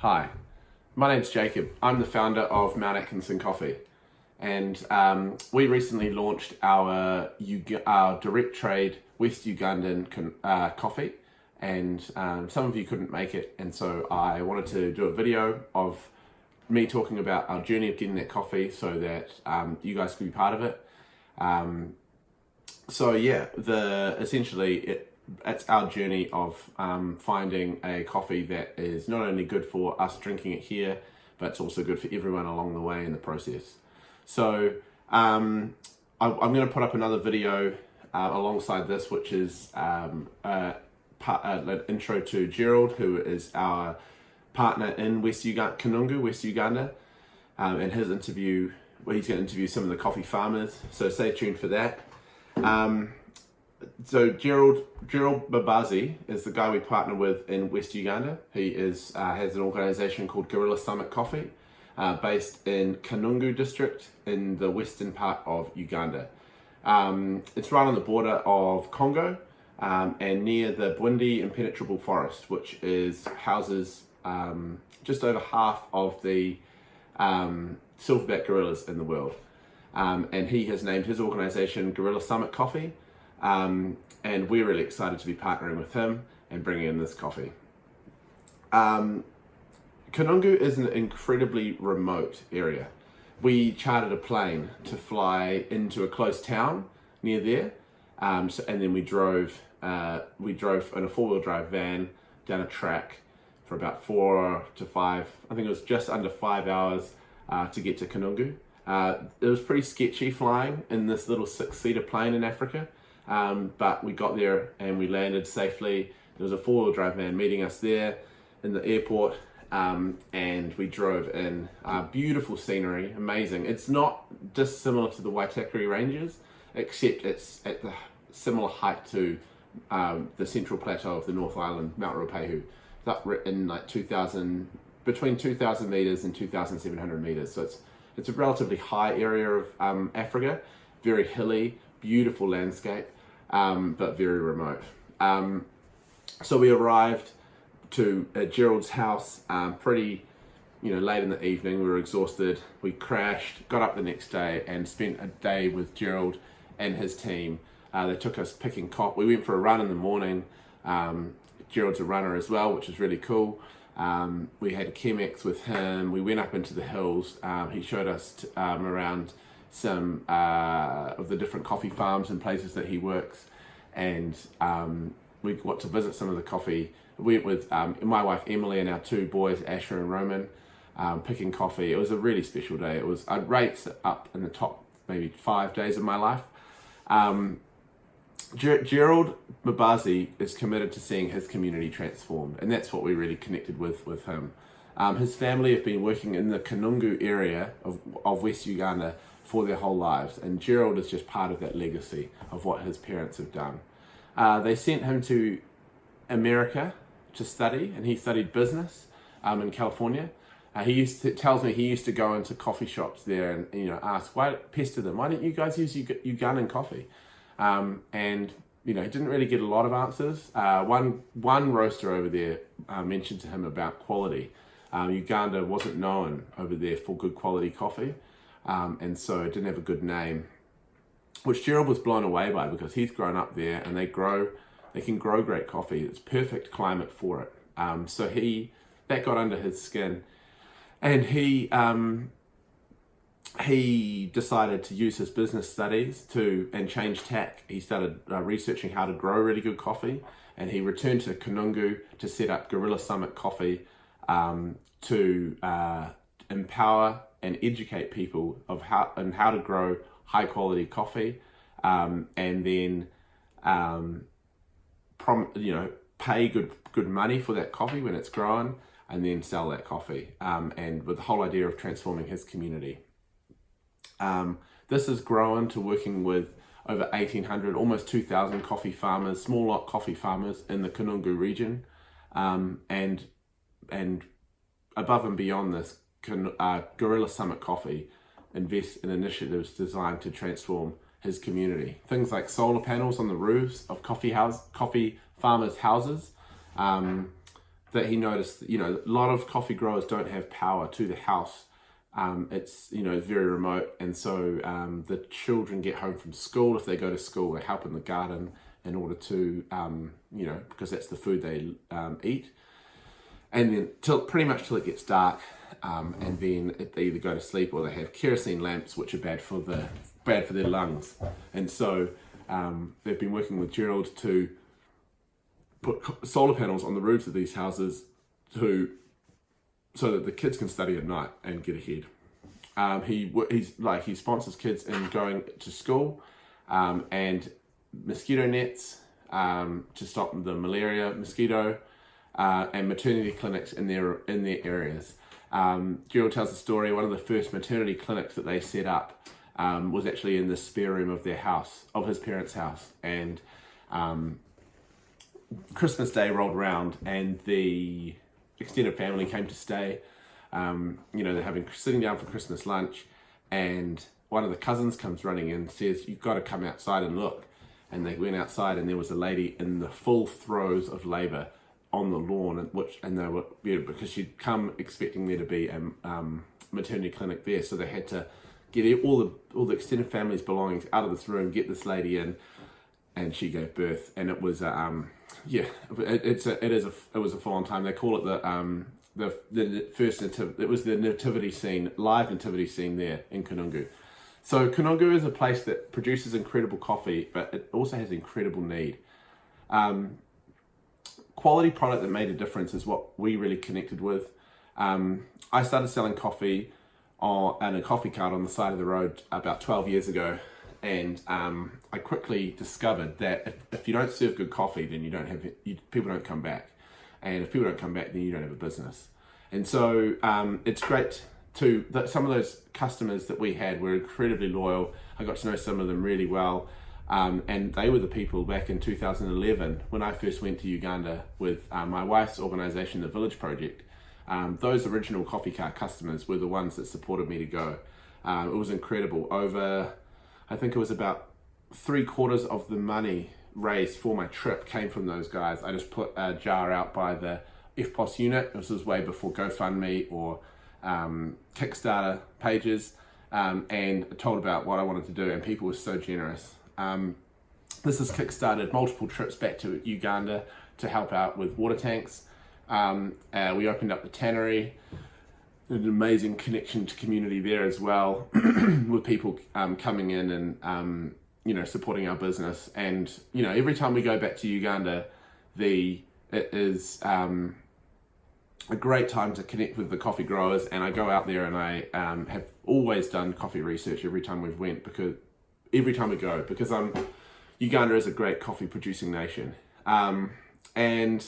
Hi, my name's Jacob. I'm the founder of Mount Atkinson Coffee, and we recently launched our direct trade West Ugandan coffee, and some of you couldn't make it, and so I wanted to do a video of me talking about our journey of getting that coffee so that you guys could be part of it. It's our journey of finding a coffee that is not only good for us drinking it here, but it's also good for everyone along the way in the process. So I'm going to put up another video alongside this, which is an intro to Gerald, who is our partner in Kanungu, West Uganda, and his interview, where he's going to interview some of the coffee farmers. So stay tuned for that. So Gerald Babazi is the guy we partner with in West Uganda. He has an organisation called Gorilla Summit Coffee, based in Kanungu district in the western part of Uganda. It's right on the border of Congo and near the Bwindi impenetrable forest, which houses just over half of the silverback gorillas in the world. And he has named his organisation Gorilla Summit Coffee. And we're really excited to be partnering with him and bringing in this coffee. Kanungu is an incredibly remote area. We chartered a plane to fly into a close town near there, and then we drove in a 4-wheel drive van down a track for about 4 to 5, I think it was just under 5 hours to get to Kanungu. It was pretty sketchy flying in this little 6-seater plane in Africa. But we got there and we landed safely. There was a 4-wheel drive van meeting us there in the airport, and we drove in. Beautiful scenery, amazing. It's not dissimilar to the Waitakere Ranges, except it's at the similar height to the central plateau of the North Island, Mount Ruapehu. It's up in like between 2,000 meters and 2,700 meters. So it's a relatively high area of Africa, very hilly, beautiful landscape. But very remote. So we arrived at Gerald's house pretty late in the evening. We were exhausted. We crashed, got up the next day and spent a day with Gerald and his team. They took us picking cotton. We went for a run in the morning. Gerald's a runner as well, which is really cool. We had a Chemex with him. We went up into the hills. He showed us around some of the different coffee farms and places that he works, and we got to visit some of the coffee. We went with my wife Emily and our 2 boys Asher and Roman, picking coffee. It was a really special day. I'd rate it up in the top maybe 5 days of my life. Gerald Babazi is committed to seeing his community transformed, and that's what we really connected with him. His family have been working in the Kanungu area of West Uganda for their whole lives, and Gerald is just part of that legacy of what his parents have done. They sent him to America to study, and he studied business in California. Tells me he used to go into coffee shops there and ask, pester them, why don't you guys use Ugandan coffee? And he didn't really get a lot of answers. One roaster over there mentioned to him about quality. Uganda wasn't known over there for good quality coffee. And so it didn't have a good name, which Gerald was blown away by because he's grown up there and they can grow great coffee. It's perfect climate for it. So that got under his skin, and he decided to use his business studies and change tack. He started researching how to grow really good coffee, and he returned to Kanungu to set up Gorilla Summit Coffee to empower and educate people of how to grow high quality coffee, and then pay good money for that coffee when it's grown, and then sell that coffee, and with the whole idea of transforming his community. This has grown to working with over 1,800, almost 2,000 coffee farmers, small lot coffee farmers in the Kanungu region, and above and beyond this, Gorilla Summit Coffee invests in initiatives designed to transform his community. Things like solar panels on the roofs of coffee farmers' houses, that he noticed that, a lot of coffee growers don't have power to the house. It's very remote, and so the children get home from school. If they go to school, they help in the garden in order to because that's the food they eat, and then pretty much till it gets dark, and then they either go to sleep or they have kerosene lamps, which are bad for their lungs. And so they've been working with Gerald to put solar panels on the roofs of these houses so that the kids can study at night and get ahead. He sponsors kids in going to school, and mosquito nets to stop the malaria mosquito, and maternity clinics in their areas. Gerald tells the story. One of the first maternity clinics that they set up was actually in the spare room of his parents' house, and Christmas Day rolled around and the extended family came to stay. They're sitting down for Christmas lunch, and one of the cousins comes running in and says, "You've got to come outside and look." And they went outside, and there was a lady in the full throes of labour on the lawn, and they were because she'd come expecting there to be a maternity clinic there, so they had to get all the extended family's belongings out of this room, get this lady in, and she gave birth. And it was it was a full-on time. They call it the first nativity scene, live nativity scene there in Kanungu. So Kanungu is a place that produces incredible coffee, but it also has incredible need. Quality product that made a difference is what we really connected with. I started selling coffee on a coffee cart on the side of the road about 12 years ago, and I quickly discovered that if you don't serve good coffee, then people don't come back, and if people don't come back, then you don't have a business. And so it's great that some of those customers that we had were incredibly loyal. I got to know some of them really well, and they were the people back in 2011 when I first went to Uganda with my wife's organisation, the Village Project. Those original coffee cart customers were the ones that supported me to go. It was incredible. I think it was about 3/4 of the money raised for my trip came from those guys. I just put a jar out by the FPOS unit. This was way before GoFundMe or Kickstarter pages, and told about what I wanted to do, and people were so generous. This has kickstarted multiple trips back to Uganda to help out with water tanks. We opened up the tannery, an amazing connection to community there as well, with people coming in and supporting our business. And every time we go back to Uganda, it is a great time to connect with the coffee growers. And I go out there, and I have always done coffee research every time we go, because Uganda is a great coffee producing nation. And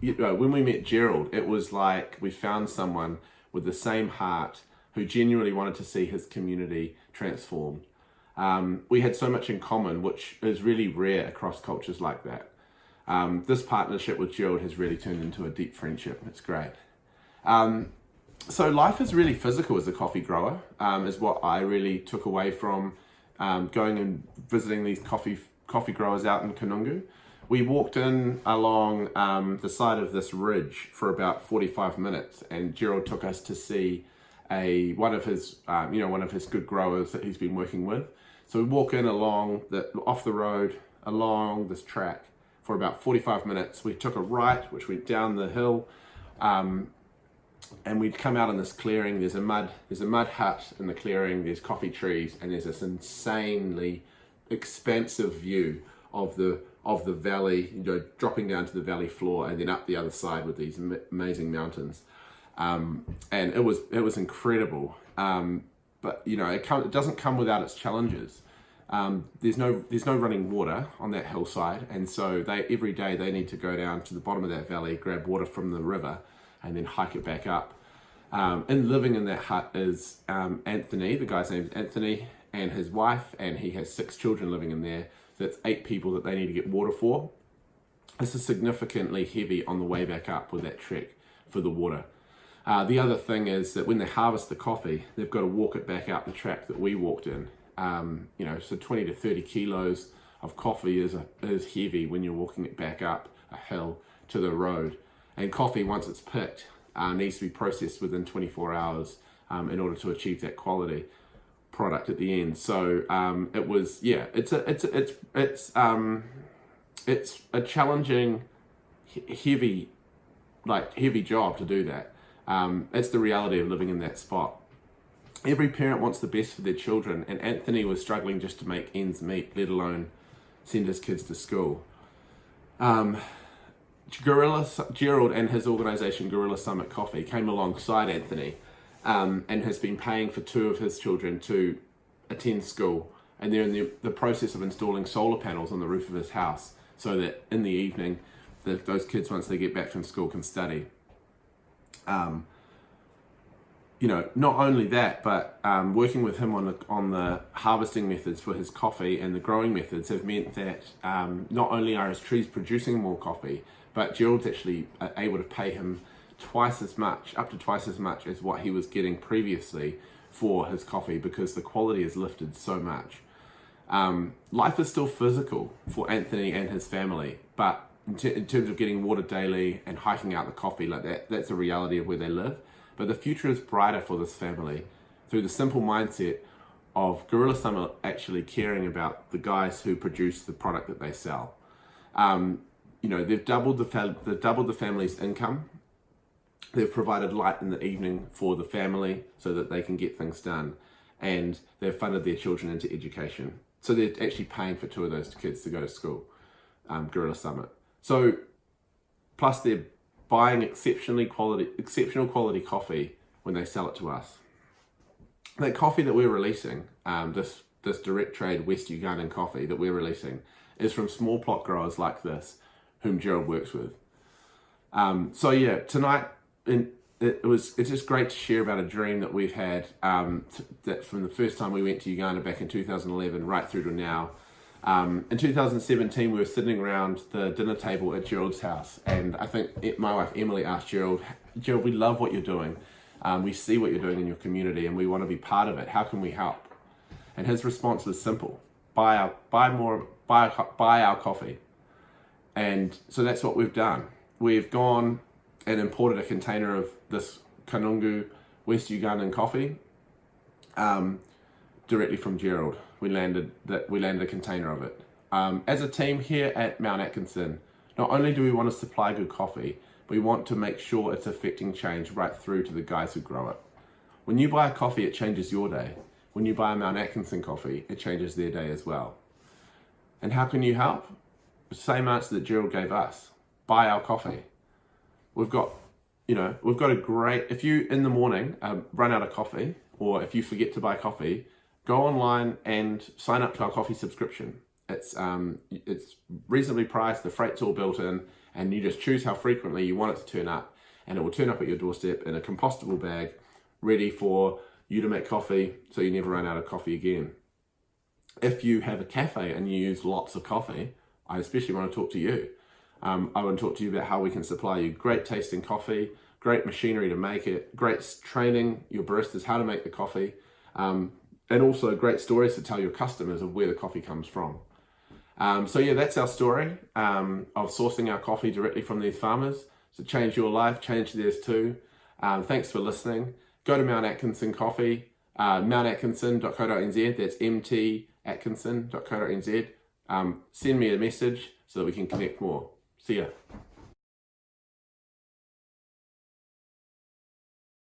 when we met Gerald, it was like we found someone with the same heart who genuinely wanted to see his community transformed. We had so much in common, which is really rare across cultures like that. This partnership with Gerald has really turned into a deep friendship. It's great. So life is really physical as a coffee grower, is what I really took away from going and visiting these coffee growers out in Kanungu. We walked in along the side of this ridge for about 45 minutes, and Gerald took us to see one of his good growers that he's been working with. So we walk in off the road along this track for about 45 minutes. We took a right, which went down the hill, and we'd come out in this clearing. There's a mud hut in the clearing. There's coffee trees, and there's this insanely expansive view of the valley, dropping down to the valley floor, and then up the other side with these amazing mountains. And it was incredible. But it doesn't come without its challenges. There's no running water on that hillside, and so every day they need to go down to the bottom of that valley, grab water from the river, and then hike it back up. And living in that hut is Anthony. The guy's name's Anthony, and his wife, and he has 6 children living in there. So that's 8 people that they need to get water for. This is significantly heavy on the way back up with that trek for the water. The other thing is that when they harvest the coffee, they've got to walk it back out the track that we walked in. So 20 to 30 kilos of coffee is heavy when you're walking it back up a hill to the road. And coffee, once it's picked, needs to be processed within 24 hours in order to achieve that quality product at the end. So it was, yeah, it's a challenging, heavy job to do that. It's the reality of living in that spot. Every parent wants the best for their children, and Anthony was struggling just to make ends meet, let alone send his kids to school. Gerald and his organisation Gorilla Summit Coffee came alongside Anthony and has been paying for 2 of his children to attend school, and they're in the process of installing solar panels on the roof of his house so that in the evening those kids, once they get back from school, can study. Not only that, but working with him on the harvesting methods for his coffee and the growing methods have meant that not only are his trees producing more coffee, but Gerald's actually able to pay him up to twice as much as what he was getting previously for his coffee, because the quality is lifted so much. Life is still physical for Anthony and his family, but in terms of getting water daily and hiking out the coffee, like that's a reality of where they live. But the future is brighter for this family through the simple mindset of Gorilla Summit actually caring about the guys who produce the product that they sell. They've doubled the family's income. They've provided light in the evening for the family so that they can get things done, and they've funded their children into education. So they're actually paying for 2 of those kids to go to school, Gorilla Summit. So plus they're buying exceptional quality coffee when they sell it to us. That coffee that we're releasing, this direct trade West Ugandan coffee that we're releasing, is from small plot growers like this, whom Gerald works with. Tonight it's just great to share about a dream that we've had, that from the first time we went to Uganda back in 2011 right through to now. In 2017, we were sitting around the dinner table at Gerald's house, and I think my wife Emily asked Gerald, we love what you're doing. We see what you're doing in your community, and we want to be part of it. How can we help? And his response was simple: buy our coffee. And so that's what we've done. We've gone and imported a container of this Kanungu West Ugandan coffee directly from Gerald. We landed a container of it. As a team here at Mount Atkinson, not only do we want to supply good coffee, we want to make sure it's affecting change right through to the guys who grow it. When you buy a coffee, it changes your day. When you buy a Mount Atkinson coffee, it changes their day as well. And how can you help? The same answer that Gerald gave us: buy our coffee. We've got a great, if you in the morning run out of coffee, or if you forget to buy coffee, go online and sign up to our coffee subscription. It's reasonably priced, the freight's all built in, and you just choose how frequently you want it to turn up, and it will turn up at your doorstep in a compostable bag, ready for you to make coffee so you never run out of coffee again. If you have a cafe and you use lots of coffee, I especially want to talk to you. I want to talk to you about how we can supply you great tasting coffee, great machinery to make it, great training your baristas how to make the coffee, and also great stories to tell your customers of where the coffee comes from. That's our story of sourcing our coffee directly from these farmers. So change your life, change theirs too. Thanks for listening. Go to Mount Atkinson Coffee, mountatkinson.co.nz. That's mtatkinson.co.nz. Send me a message so that we can connect more. See ya.